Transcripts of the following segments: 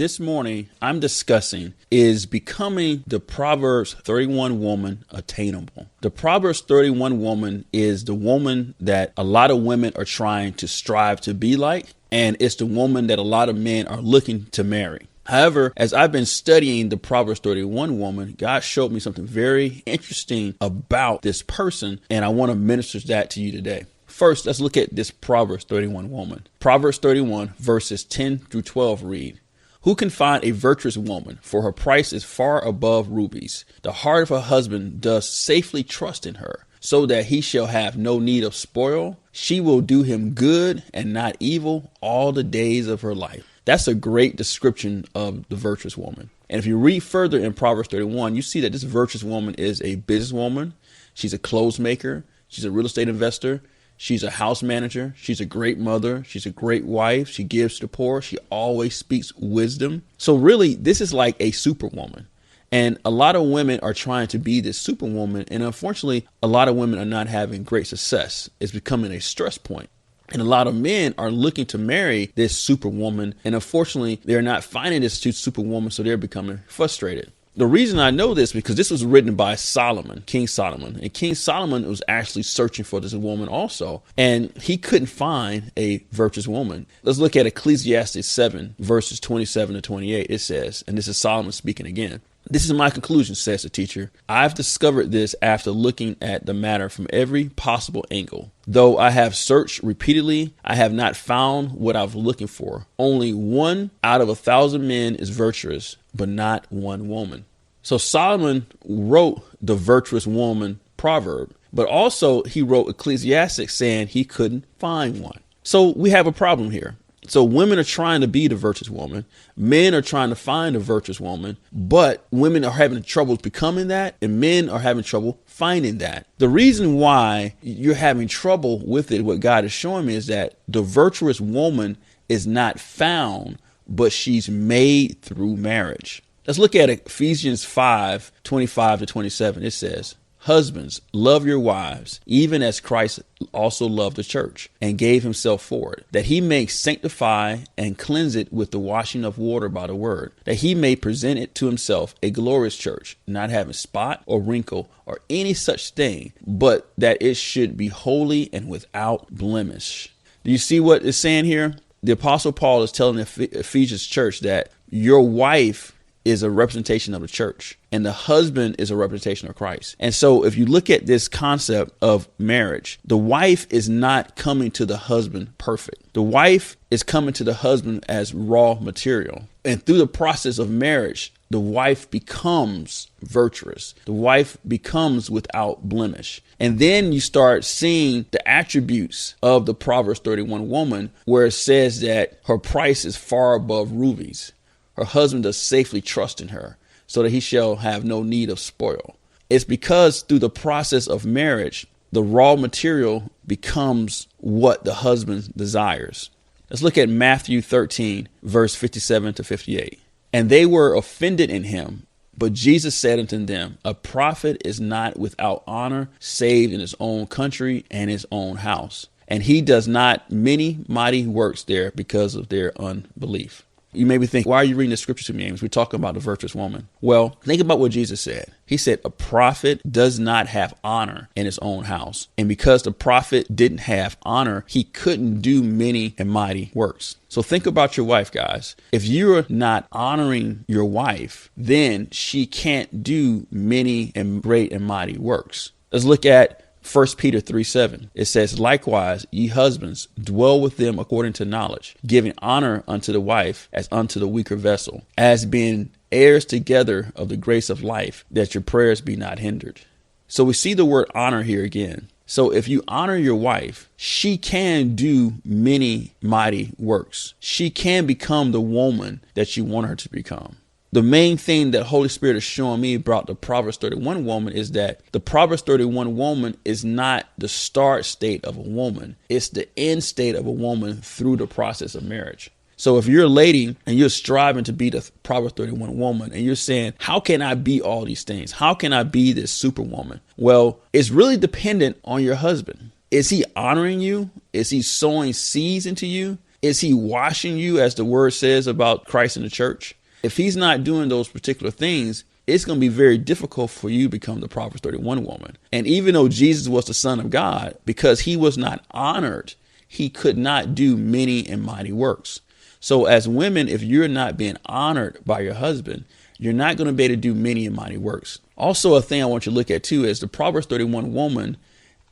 This morning, I'm discussing, is becoming the Proverbs 31 woman attainable? The Proverbs 31 woman is the woman that a lot of women are trying to strive to be like, and it's the woman that a lot of men are looking to marry. However, as I've been studying the Proverbs 31 woman, God showed me something very interesting about this person, and I want to minister that to you today. First, let's look at this Proverbs 31 woman. Proverbs 31 verses 10 through 12 read, "Who can find a virtuous woman? For her price is far above rubies. The heart of her husband does safely trust in her, so that he shall have no need of spoil. She will do him good and not evil all the days of her life." That's a great description of the virtuous woman. And if you read further in Proverbs 31, you see that this virtuous woman is a businesswoman. She's a clothes maker. She's a real estate investor. She's a house manager. She's a great mother. She's a great wife. She gives to the poor. She always speaks wisdom. So really, this is like a superwoman. And a lot of women are trying to be this superwoman. And unfortunately, a lot of women are not having great success. It's becoming a stress point. And a lot of men are looking to marry this superwoman. And unfortunately, they're not finding this superwoman. So they're becoming frustrated. The reason I know this because this was written by Solomon, King Solomon, and King Solomon was actually searching for this woman also, and he couldn't find a virtuous woman. Let's look at Ecclesiastes 7 verses 27 to 28. It says, and this is Solomon speaking again, "This is my conclusion," says the teacher. "I've discovered this after looking at the matter from every possible angle. Though I have searched repeatedly, I have not found what I was looking for. Only one out of 1,000 men is virtuous, but not one woman." So Solomon wrote the virtuous woman proverb, but also he wrote Ecclesiastes saying he couldn't find one. So we have a problem here. So women are trying to be the virtuous woman. Men are trying to find a virtuous woman, but women are having trouble becoming that, and men are having trouble finding that. The reason why you're having trouble with it, what God is showing me, is that the virtuous woman is not found, but she's made through marriage. Let's look at Ephesians 5, 25 to 27. It says, "Husbands, love your wives, even as Christ also loved the church and gave himself for it, that he may sanctify and cleanse it with the washing of water by the word, that he may present it to himself a glorious church, not having spot or wrinkle or any such thing, but that it should be holy and without blemish." Do you see what it's saying here? The Apostle Paul is telling the Ephesians church that your wife is a representation of the church and the husband is a representation of Christ. And so if you look at this concept of marriage, the wife is not coming to the husband perfect. The wife is coming to the husband as raw material. And through the process of marriage, the wife becomes virtuous. The wife becomes without blemish. And then you start seeing the attributes of the Proverbs 31 woman, where it says that her price is far above rubies. Her husband does safely trust in her, so that he shall have no need of spoil. It's because through the process of marriage, the raw material becomes what the husband desires. Let's look at Matthew 13, verse 57 to 58. "And they were offended in him. But Jesus said unto them, A prophet is not without honor, save in his own country and his own house. And he does not many mighty works there because of their unbelief." You may be thinking, why are you reading the scripture to me, James? We're talking about the virtuous woman. Well, think about what Jesus said. He said, a prophet does not have honor in his own house. And because the prophet didn't have honor, he couldn't do many and mighty works. So think about your wife, guys. If you're not honoring your wife, then she can't do many and great and mighty works. Let's look at 1 Peter 3:7. It says, "Likewise, ye husbands, dwell with them according to knowledge, giving honor unto the wife as unto the weaker vessel, as being heirs together of the grace of life, that your prayers be not hindered." So we see the word honor here again. So if you honor your wife, she can do many mighty works. She can become the woman that you want her to become. The main thing that Holy Spirit is showing me about the Proverbs 31 woman is that the Proverbs 31 woman is not the start state of a woman. It's the end state of a woman through the process of marriage. So if you're a lady and you're striving to be the Proverbs 31 woman and you're saying, how can I be all these things? How can I be this superwoman? Well, it's really dependent on your husband. Is he honoring you? Is he sowing seeds into you? Is he washing you, as the word says about Christ in the church? If he's not doing those particular things, it's going to be very difficult for you to become the Proverbs 31 woman. And even though Jesus was the Son of God, because he was not honored, he could not do many and mighty works. So as women, if you're not being honored by your husband, you're not going to be able to do many and mighty works. Also, a thing I want you to look at too is the Proverbs 31 woman.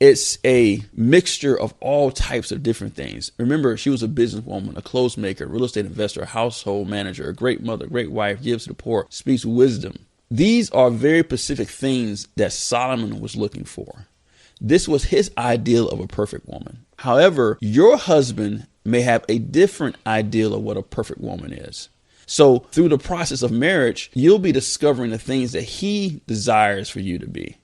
It's a mixture of all types of different things. Remember, she was a businesswoman, a clothes maker, real estate investor, a household manager, a great mother, great wife, gives to the poor, speaks wisdom. These are very specific things that Solomon was looking for. This was his ideal of a perfect woman. However, your husband may have a different ideal of what a perfect woman is. So through the process of marriage, you'll be discovering the things that he desires for you to be.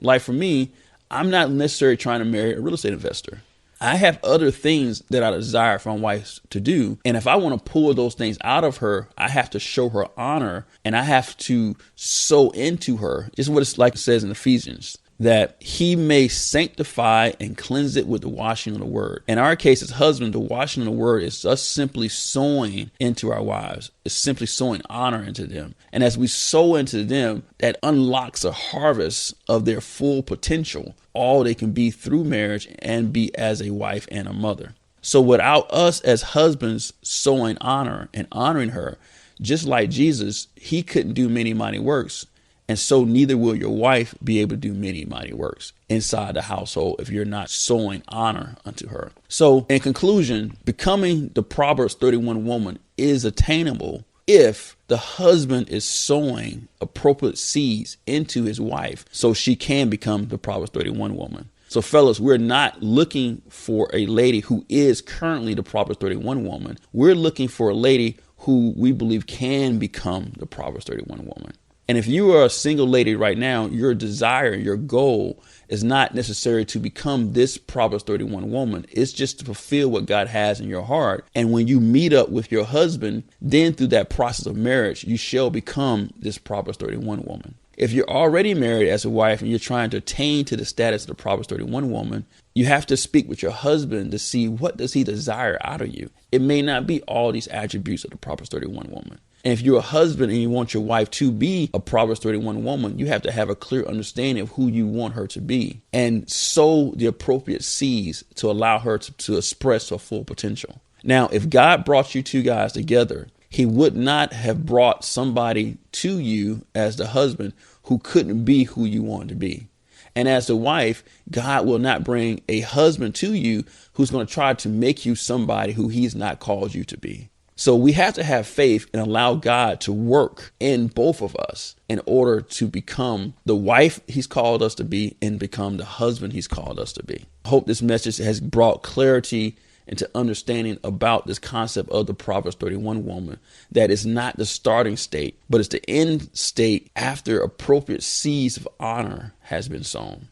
Like for me, I'm not necessarily trying to marry a real estate investor. I have other things that I desire for my wife to do. And if I want to pull those things out of her, I have to show her honor and I have to sow into her. This is what it's like it says in Ephesians, that he may sanctify and cleanse it with the washing of the word. In our case, as husband, the washing of the word is us simply sowing into our wives. It's simply sowing honor into them. And as we sow into them, that unlocks a harvest of their full potential, all they can be through marriage and be as a wife and a mother. So without us as husbands sowing honor and honoring her, just like Jesus, he couldn't do many mighty works. And so neither will your wife be able to do many mighty works inside the household if you're not sowing honor unto her. So in conclusion, becoming the Proverbs 31 woman is attainable if the husband is sowing appropriate seeds into his wife so she can become the Proverbs 31 woman. So fellas, we're not looking for a lady who is currently the Proverbs 31 woman. We're looking for a lady who we believe can become the Proverbs 31 woman. And if you are a single lady right now, your desire, your goal is not necessarily to become this Proverbs 31 woman. It's just to fulfill what God has in your heart. And when you meet up with your husband, then through that process of marriage, you shall become this Proverbs 31 woman. If you're already married as a wife and you're trying to attain to the status of the Proverbs 31 woman, you have to speak with your husband to see what does he desire out of you. It may not be all these attributes of the Proverbs 31 woman. And if you're a husband and you want your wife to be a Proverbs 31 woman, you have to have a clear understanding of who you want her to be and sow the appropriate seeds to allow her to express her full potential. Now, if God brought you two guys together, he would not have brought somebody to you as the husband who couldn't be who you want to be. And as the wife, God will not bring a husband to you who's going to try to make you somebody who he's not called you to be. So we have to have faith and allow God to work in both of us in order to become the wife he's called us to be and become the husband he's called us to be. I hope this message has brought clarity into understanding about this concept of the Proverbs 31 woman, that is not the starting state, but it's the end state after appropriate seeds of honor has been sown.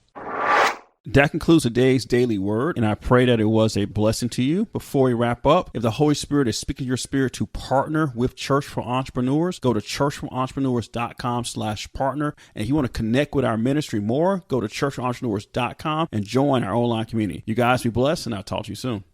That concludes today's daily word, and I pray that it was a blessing to you. Before we wrap up, if the Holy Spirit is speaking to your spirit to partner with Church for Entrepreneurs, go to churchforentrepreneurs.com/partner. And if you want to connect with our ministry more, go to churchforentrepreneurs.com and join our online community. You guys be blessed, and I'll talk to you soon.